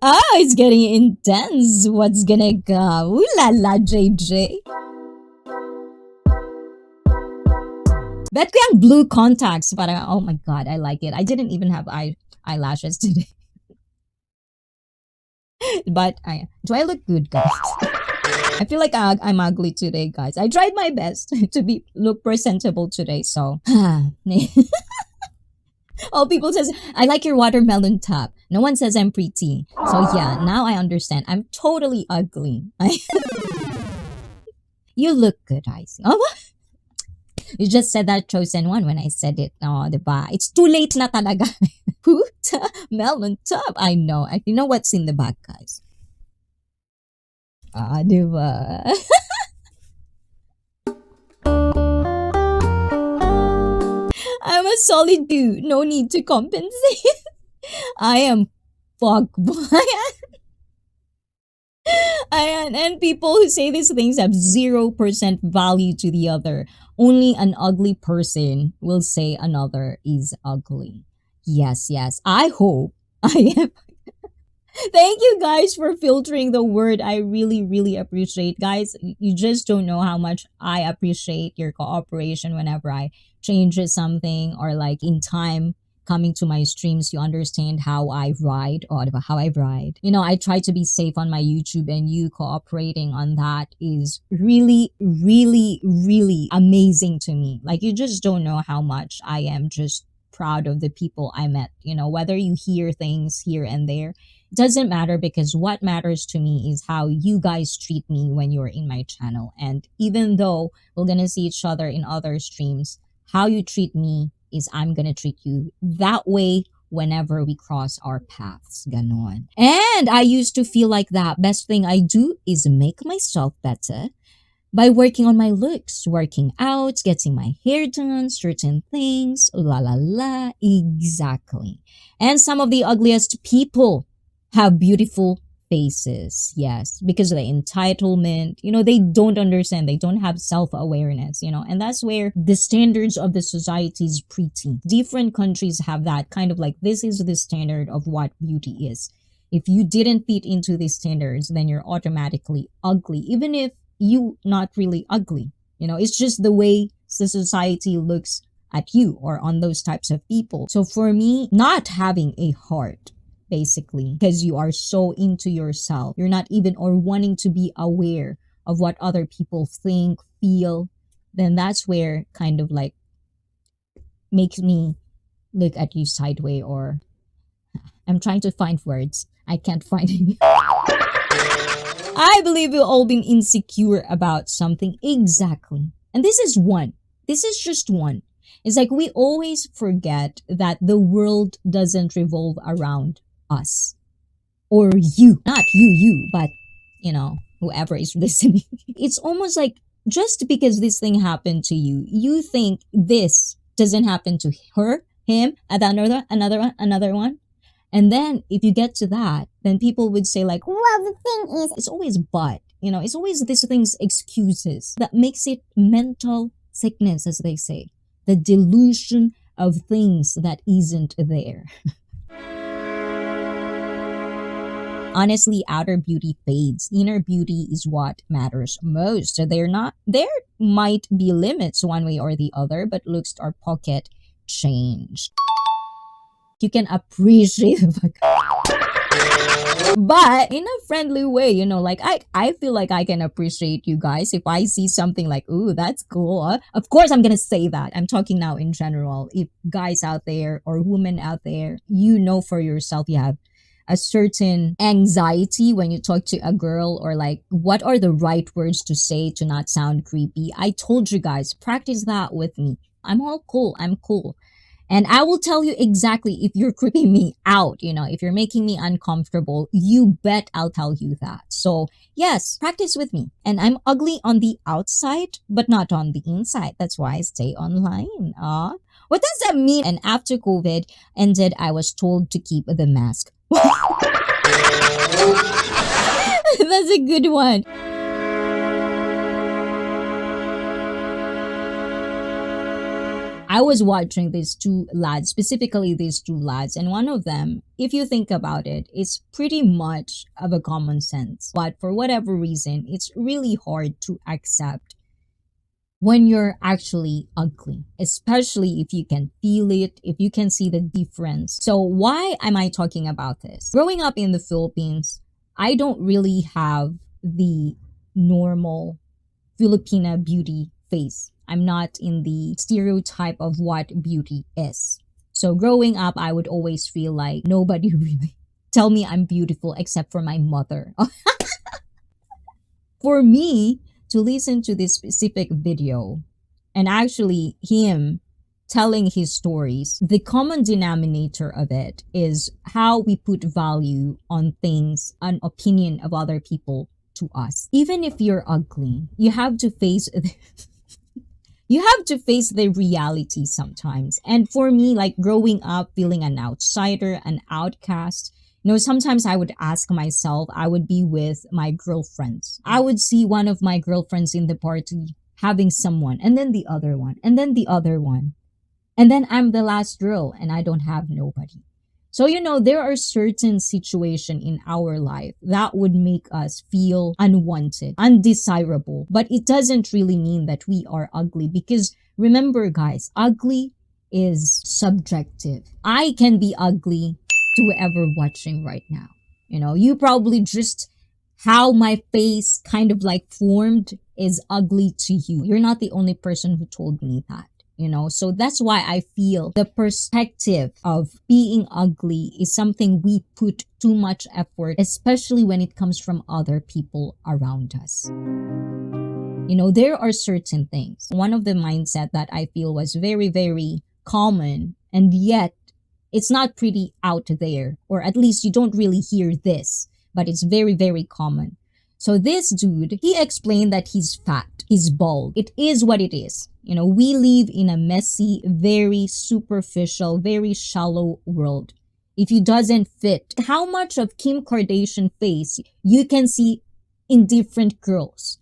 Ah, it's getting intense. What's gonna go? Ooh la la, JJ. Bet ko yung blue contacts. Parang, oh my god, I like it. I didn't even have eyelashes today. But do I look good, guys? I feel like I'm ugly today, guys. I tried my best to look presentable today, so. All people says, I like your watermelon top. No one says I'm pretty. So yeah, now I understand. I'm totally ugly. You look good, Icy. Oh, what? You just said that chosen one when I said it. Oh, diba? It's too late na talaga. Puta, melon top. I know. You know what's in the back, guys? Ah, diba? I'm a solid dude. No need to compensate. I am fuckboy. And people who say these things have 0% value to the other. Only an ugly person will say another is ugly. Yes, yes. I hope I am. Thank you guys for filtering the word. I really, really appreciate. Guys, you just don't know how much I appreciate your cooperation whenever I change something or like in time coming to my streams, you understand how I ride or how I ride. You know, I try to be safe on my YouTube, and you cooperating on that is really, really, really amazing to me. Like, you just don't know how much I am just proud of the people I met. You know, whether you hear things here and there, it doesn't matter, because what matters to me is how you guys treat me when you're in my channel. And even though we're gonna see each other in other streams, how you treat me is I'm gonna treat you that way whenever we cross our paths. Ganon. And I used to feel like that. Best thing I do is make myself better by working on my looks, working out, getting my hair done, certain things, la la la, exactly. And some of the ugliest people have beautiful faces, yes, because of the entitlement. You know, they don't understand, they don't have self-awareness, you know, and that's where the standards of the society is pretty. Different countries have that kind of like, this is the standard of what beauty is. If you didn't fit into these standards, then you're automatically ugly, even if you not really ugly. You know, it's just the way the society looks at you or on those types of people. So for me, not having a heart, basically, because you are so into yourself, you're not even or wanting to be aware of what other people think, feel, then that's where kind of like makes me look at you sideways, or I'm trying to find words, I can't find any. I believe we've all been insecure about something. Exactly. And this is one. This is just one. It's like we always forget that the world doesn't revolve around us. Or you. Not you, but, you know, whoever is listening. It's almost like just because this thing happened to you, you think this doesn't happen to her, him, and another one. And then if you get to that, then people would say like, well, the thing is, it's always but, you know, it's always this thing's excuses that makes it mental sickness, as they say, the delusion of things that isn't there. Honestly, outer beauty fades. Inner beauty is what matters most. So there might be limits one way or the other, but looks are pocket change. You can appreciate but in a friendly way, you know, like I feel like I can appreciate you guys if I see something like, ooh, that's cool. Of course I'm gonna say that. I'm talking now in general. If guys out there or women out there, you know for yourself, you have a certain anxiety when you talk to a girl, or like, what are the right words to say to not sound creepy? I told you guys, practice that with me. I'm all cool. I'm cool. And I will tell you exactly if you're creeping me out, you know, if you're making me uncomfortable, you bet I'll tell you that. So yes, practice with me. And I'm ugly on the outside, but not on the inside. That's why I stay online. What does that mean? And after COVID ended, I was told to keep the mask. That's a good one. I I was watching these two lads, specifically these two lads, and one of them, if you think about it, is pretty much of a common sense. But for whatever reason, it's really hard to accept when you're actually ugly, especially if you can feel it, if you can see the difference. So why am I talking about this? Growing up in the Philippines, I don't really have the normal Filipina beauty face. I'm not in the stereotype of what beauty is. So growing up, I would always feel like nobody really tell me I'm beautiful except for my mother. For me to listen to this specific video and actually him telling his stories, the common denominator of it is how we put value on things, an opinion of other people to us. Even if you're ugly, you have to face you have to face the reality sometimes. And for me, like growing up feeling an outsider, an outcast, sometimes I would ask myself, I would be with my girlfriends. I would see one of my girlfriends in the party having someone, and then the other one, and then the other one. And then I'm the last girl and I don't have nobody. So, there are certain situations in our life that would make us feel unwanted, undesirable. But it doesn't really mean that we are ugly, because remember, guys, ugly is subjective. I can be ugly to whoever watching right now. You probably just how my face kind of like formed is ugly to you. You're not the only person who told me that. So that's why I feel the perspective of being ugly is something we put too much effort, especially when it comes from other people around us. There are certain things. One of the mindset that I feel was very, very common, and yet it's not pretty out there, or at least you don't really hear this, but it's very, very common. So this dude, he explained that he's fat, he's bald. It is what it is. We live in a messy, very superficial, very shallow world. If it doesn't fit, how much of Kim Kardashian face you can see in different girls?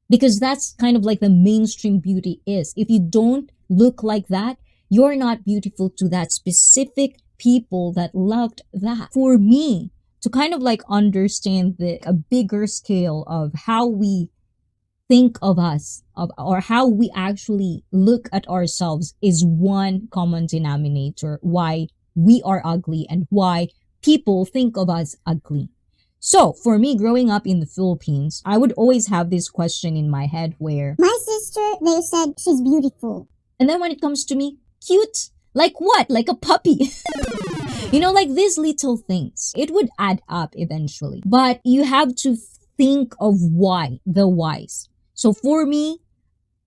Because that's kind of like the mainstream beauty is. If you don't look like that, you're not beautiful to that specific people that loved that. For me, to kind of like understand a bigger scale of how we think of us, or how we actually look at ourselves, is one common denominator why we are ugly and why people think of us ugly. So for me, growing up in the Philippines, I would always have this question in my head where my sister, they said she's beautiful. And then when it comes to me, cute? Like what? Like a puppy? Like these little things. It would add up eventually. But you have to think of why, the whys. So for me,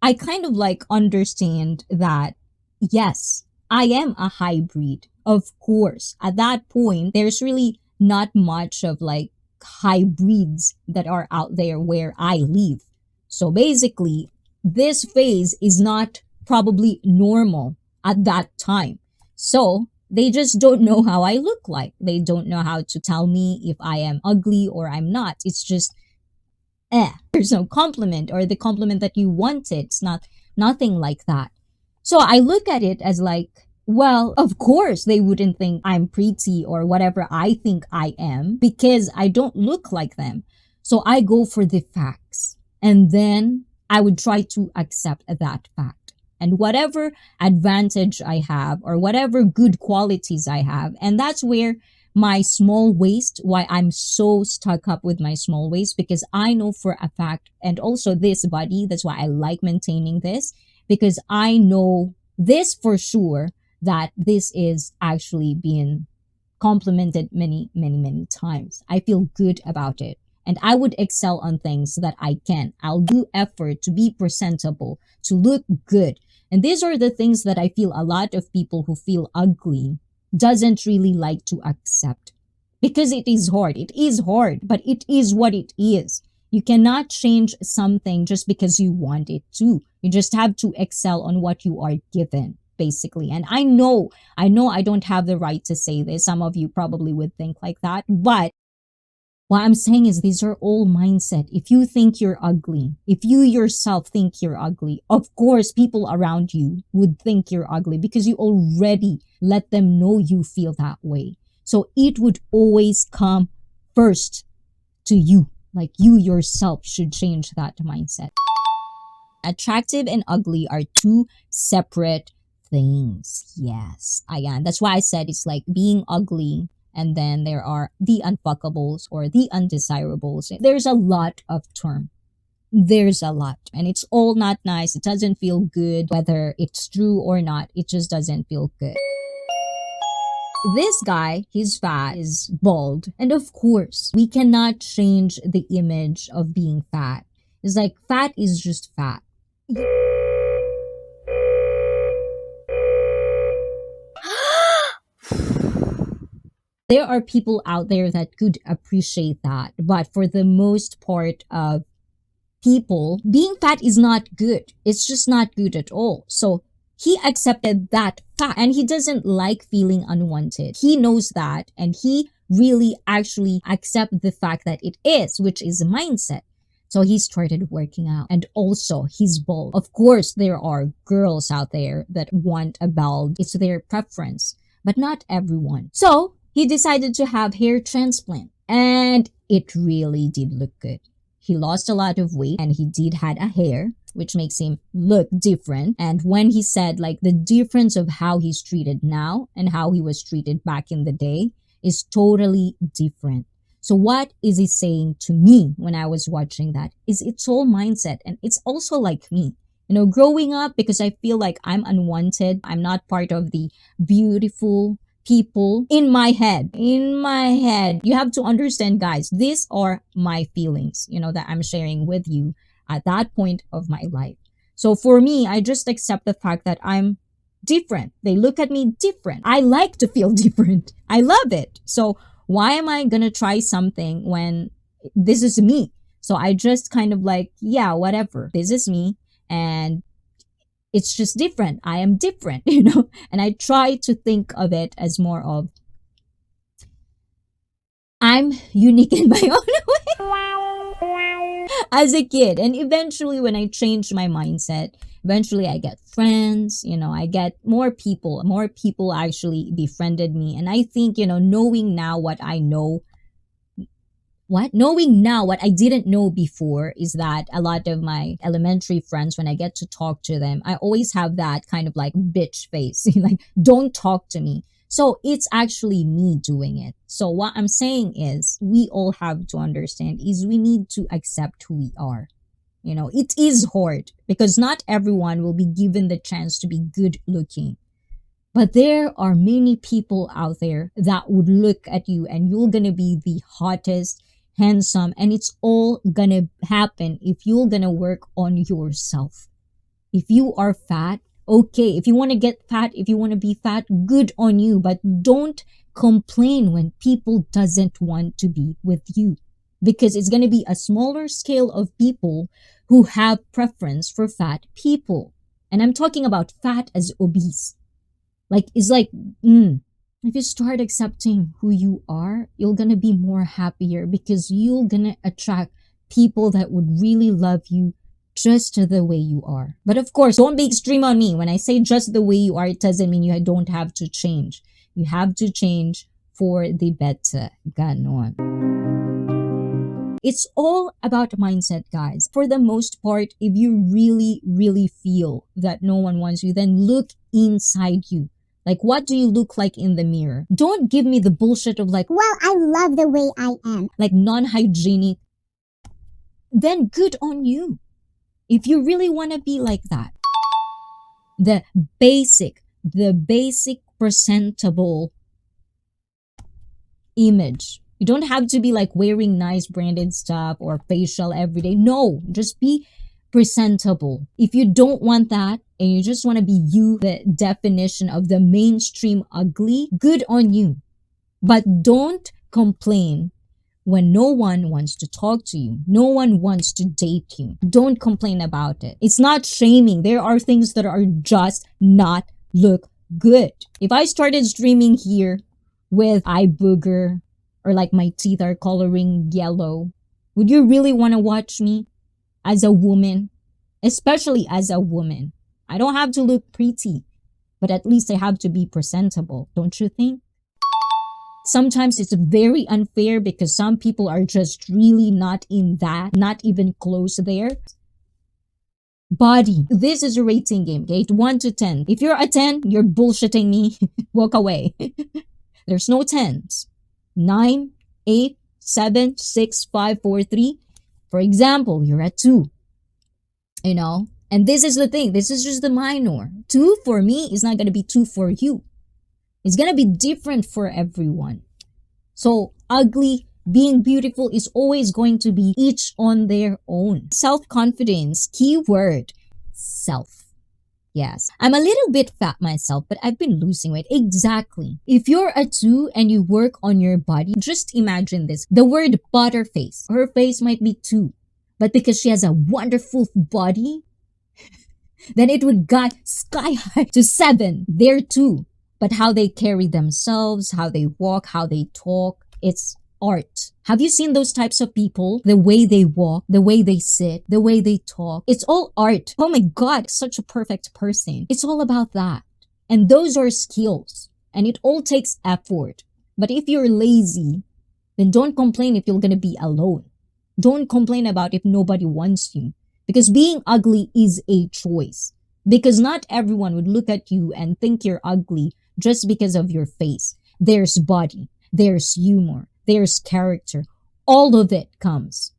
I kind of like understand that, yes, I am a hybrid. Of course, at that point, there's really not much of like hybrids that are out there where I live. So basically, this phase is not probably normal at that time. So they just don't know how I look like. They don't know how to tell me if I am ugly or I'm not. It's just, there's no compliment, or the compliment that you wanted. It's nothing like that. So I look at it as like, well, of course they wouldn't think I'm pretty or whatever I think I am, because I don't look like them. So I go for the facts, and then I would try to accept that fact. And whatever advantage I have, or whatever good qualities I have, and that's where my small waist, why I'm so stuck up with my small waist, because I know for a fact, and also this body, that's why I like maintaining this, because I know this for sure, that this is actually being complimented many, many, many times. I feel good about it. And I would excel on things that I can. I'll do effort to be presentable, to look good. And these are the things that I feel a lot of people who feel ugly doesn't really like to accept. Because it is hard. It is hard, but it is what it is. You cannot change something just because you want it to. You just have to excel on what you are given, basically. And I know I don't have the right to say this. Some of you probably would think like that, but What I'm saying is these are all mindset. If you think you're ugly, if you yourself think you're ugly, of course people around you would think you're ugly because you already let them know you feel that way. So it would always come first to you. Like you yourself should change that mindset. Attractive and ugly are two separate things. Yes, again, that's why I said it's like being ugly, and then there are the unfuckables or the undesirables. There's a lot of term. There's a lot, and it's all not nice. It doesn't feel good, whether it's true or not. It just doesn't feel good. This guy, he's fat, is bald, and of course, we cannot change the image of being fat. It's like fat is just fat. There are people out there that could appreciate that, but for the most part of people, being fat is not good. It's just not good at all. So he accepted that fact, and he doesn't like feeling unwanted. He knows that, and he really actually accept the fact that it is, which is a mindset. So he started working out, and also he's bald. Of course, there are girls out there that want a bald. It's their preference, but not everyone. So he decided to have hair transplant, and it really did look good. He lost a lot of weight, and he did had a hair, which makes him look different. And when he said like the difference of how he's treated now and how he was treated back in the day is totally different. So what is he saying to me when I was watching that is it's all mindset, and it's also like me. You know, growing up, because I feel like I'm unwanted, I'm not part of the beautiful people in my head. You have to understand, guys, these are my feelings, you know, that I'm sharing with you at that point of my life. So for me, I just accept the fact that I'm different. They look at me different. I like to feel different. I love it. So why am I gonna try something when this is me? So I just kind of like, yeah, whatever. This is me, and it's just different. I am different, you know? And I try to think of it as more of, I'm unique in my own way as a kid. And eventually when I changed my mindset, eventually I get friends, you know, I get more people actually befriended me. And I think, you know, knowing now what I know, knowing now what I didn't know before is that a lot of my elementary friends, when I get to talk to them, I always have that kind of like bitch face, like, don't talk to me. So it's actually me doing it. So what I'm saying is we all have to understand is we need to accept who we are. You know, it is hard because not everyone will be given the chance to be good looking. But there are many people out there that would look at you and you're gonna be the hottest, handsome, and it's all gonna happen if you're gonna work on yourself. If you are fat, okay. If you want to get fat, if you want to be fat, good on you, but don't complain when people doesn't want to be with you, because it's going to be a smaller scale of people who have preference for fat people. And I'm talking about fat as obese. Like, it's like, if you start accepting who you are, you're gonna be more happier because you're gonna attract people that would really love you just the way you are. But of course, don't be extreme on me. When I say just the way you are, it doesn't mean you don't have to change. You have to change for the better. Ganon. It's all about mindset, guys. For the most part, if you really, really feel that no one wants you, then look inside you. Like, what do you look like in the mirror? Don't give me the bullshit of like, Well, I love the way I am. like non-hygienic. Then good on you. If you really want to be like that. The basic presentable image. You don't have to be like wearing nice branded stuff or facial every day. No, just be presentable. If you don't want that and you just want to be you, the definition of the mainstream ugly, good on you. But don't complain when no one wants to talk to you. No one wants to date you. Don't complain about it. It's not shaming. There are things that are just not look good. If I started streaming here with eye booger or like my teeth are coloring yellow, would you really want to watch me as a woman? Especially as a woman. I don't have to look pretty, but at least I have to be presentable, don't you think? Sometimes it's very unfair because some people are just really not in that, not even close there. Body. This is a rating game, okay? 1 to 10. If you're a 10, you're bullshitting me. Walk away. There's no 10s. 9, 8, 7, 6, 5, 4, 3. For example, you're at 2. You know? And this is the thing. This is just the minor. 2 for me is not going to be 2 for you. It's going to be different for everyone. So, ugly, being beautiful is always going to be each on their own. Self-confidence, keyword, self. Yes. I'm a little bit fat myself, but I've been losing weight. Exactly. If you're a 2 and you work on your body, just imagine this. The word butterface. Her face might be 2, but because she has a wonderful body, then it would go sky high to 7. They're 2. But how they carry themselves, how they walk, how they talk, it's art. Have you seen those types of people? The way they walk, the way they sit, the way they talk. It's all art. Oh my God, such a perfect person. It's all about that. And those are skills. And it all takes effort. But if you're lazy, then don't complain if you're going to be alone. Don't complain about if nobody wants you. Because being ugly is a choice. Because not everyone would look at you and think you're ugly just because of your face. There's body, there's humor, there's character. All of it comes.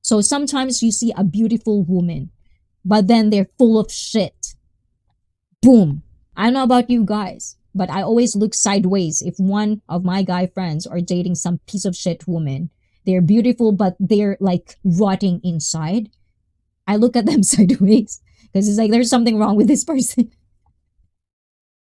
So sometimes you see a beautiful woman, but then they're full of shit. Boom. I don't know about you guys, but I always look sideways if one of my guy friends are dating some piece of shit woman. They're beautiful, but they're like rotting inside. I look at them sideways because it's like there's something wrong with this person.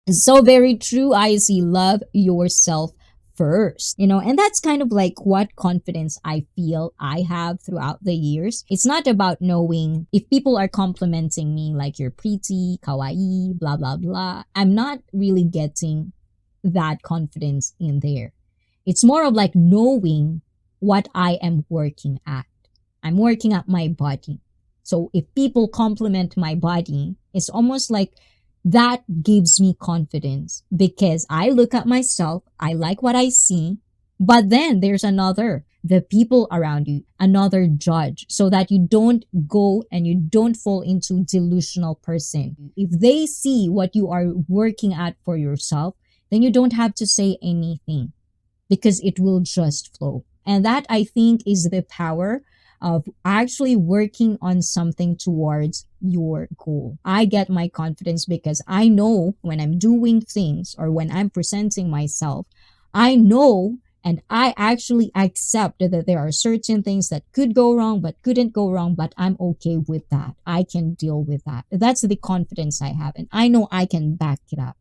So very true. I see. Love yourself first, and that's kind of like what confidence I feel I have throughout the years. It's not about knowing if people are complimenting me like you're pretty, kawaii, blah, blah, blah. I'm not really getting that confidence in there. It's more of like knowing what I am working at. I'm working at my body. So if people compliment my body, it's almost like that gives me confidence because I look at myself, I like what I see, but then there's the people around you, another judge, so that you don't go and you don't fall into delusional person. If they see what you are working at for yourself, then you don't have to say anything because it will just flow. And that I think is the power of actually working on something towards your goal. I get my confidence because I know when I'm doing things or when I'm presenting myself, I know and I actually accept that there are certain things that could go wrong but couldn't go wrong, but I'm okay with that. I can deal with that. That's the confidence I have, and I know I can back it up.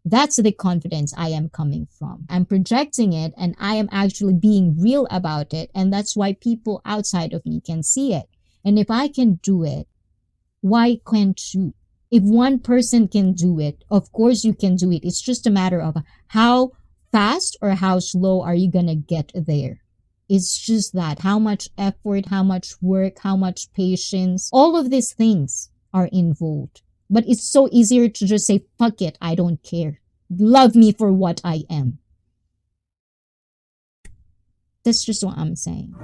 That's the confidence I am coming from. I'm projecting it and I am actually being real about it. And that's why people outside of me can see it. And if I can do it, why can't you? If one person can do it, of course you can do it. It's just a matter of how fast or how slow are you going to get there. It's just that how much effort, how much work, how much patience, all of these things are involved. But it's so easier to just say, fuck it, I don't care. Love me for what I am. That's just what I'm saying.